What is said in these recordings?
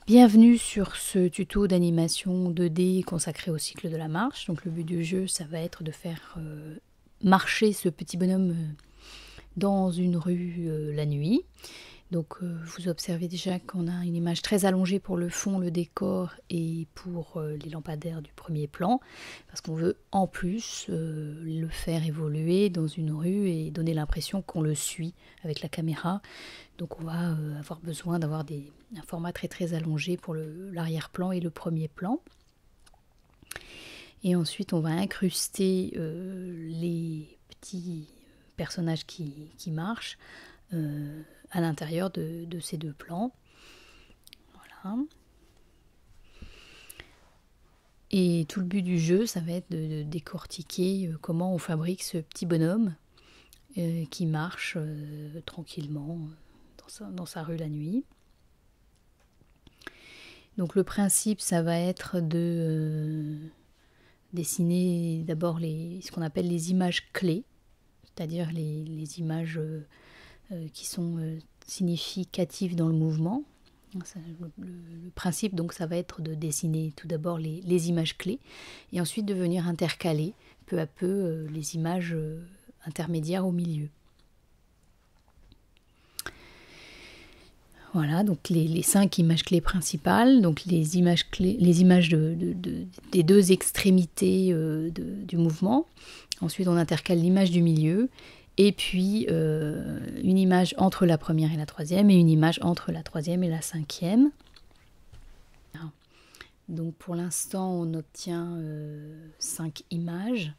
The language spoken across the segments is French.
Bienvenue sur ce tuto d'animation 2D consacré au cycle de la marche. Donc le but du jeu, ça va être de faire marcher ce petit bonhomme dans une rue la nuit. Donc vous observez déjà qu'on a une image très allongée pour le fond, le décor et pour les lampadaires du premier plan, parce qu'on veut en plus le faire évoluer dans une rue et donner l'impression qu'on le suit avec la caméra. Donc on va avoir besoin d'avoir un format très allongé pour l'arrière-plan et le premier plan. Et ensuite on va incruster les petits personnages qui marchent à l'intérieur de ces deux plans. Voilà. Et tout le but du jeu, ça va être de décortiquer comment on fabrique ce petit bonhomme qui marche tranquillement dans sa rue la nuit. Donc le principe, ça va être de dessiner d'abord ce qu'on appelle les images clés, c'est-à-dire les images qui sont significatives dans le mouvement. Le principe, donc, ça va être de dessiner tout d'abord les images clés et ensuite de venir intercaler peu à peu les images intermédiaires au milieu. Voilà, donc les 5 images clés principales, donc les images des deux extrémités du mouvement. Ensuite, on intercale l'image du milieu, et puis une image entre la première et la troisième, et une image entre la troisième et la cinquième. Donc pour l'instant, on obtient 5 images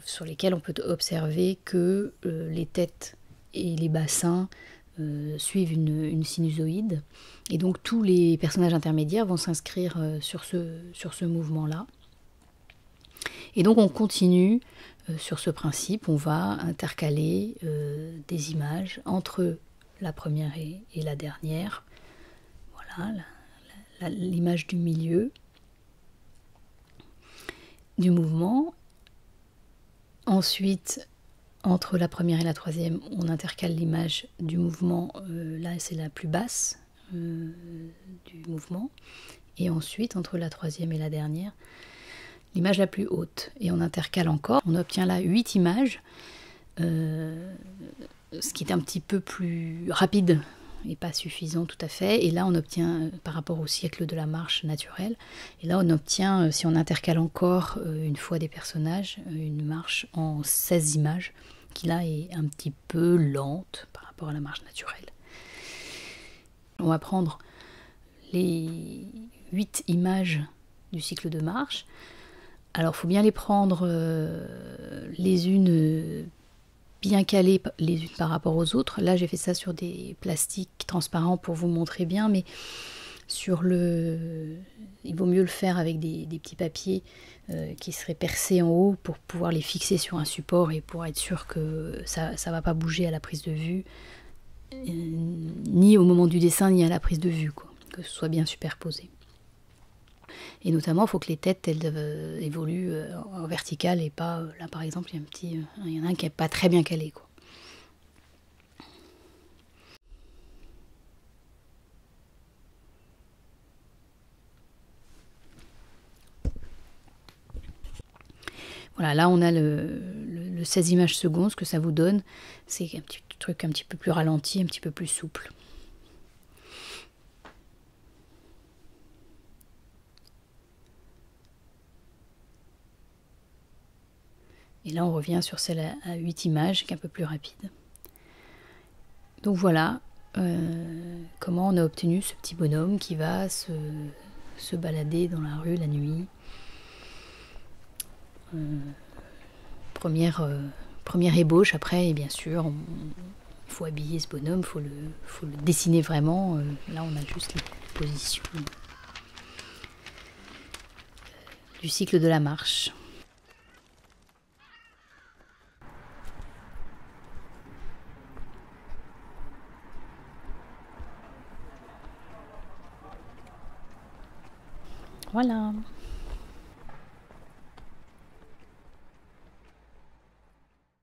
sur lesquelles on peut observer que les têtes et les bassins suivent une sinusoïde, et donc tous les personnages intermédiaires vont s'inscrire sur ce mouvement-là. Et donc on continue sur ce principe, on va intercaler des images entre la première et la dernière. Voilà, l'image du milieu du mouvement. Ensuite, entre la première et la troisième, on intercale l'image du mouvement, là c'est la plus basse du mouvement, et ensuite entre la troisième et la dernière, l'image la plus haute, et on intercale encore. On obtient là 8 images, ce qui est un petit peu plus rapide et pas suffisant tout à fait. Et là on obtient, par rapport au cycle de la marche naturelle, et là on obtient, si on intercale encore une fois des personnages, une marche en 16 images, qui là est un petit peu lente par rapport à la marche naturelle. On va prendre les 8 images du cycle de marche. Alors il faut bien les prendre les unes bien calées les unes par rapport aux autres. Là j'ai fait ça sur des plastiques transparents pour vous montrer bien, mais il vaut mieux le faire avec des petits papiers qui seraient percés en haut pour pouvoir les fixer sur un support et pour être sûr que ça ne va pas bouger à la prise de vue, ni au moment du dessin ni à la prise de vue, quoi, que ce soit bien superposé. Et notamment, il faut que les têtes elles évoluent en verticale et pas, là par exemple, il y en a un qui n'est pas très bien calé, quoi. Voilà, là on a le 16 images secondes, ce que ça vous donne, c'est un petit truc un petit peu plus ralenti, un petit peu plus souple. Et là on revient sur celle à 8 images, qui est un peu plus rapide. Donc voilà comment on a obtenu ce petit bonhomme qui va se balader dans la rue la nuit. Première ébauche. Après, et bien sûr, il faut habiller ce bonhomme, il faut le dessiner vraiment. Là, on a juste les positions du cycle de la marche. Voilà.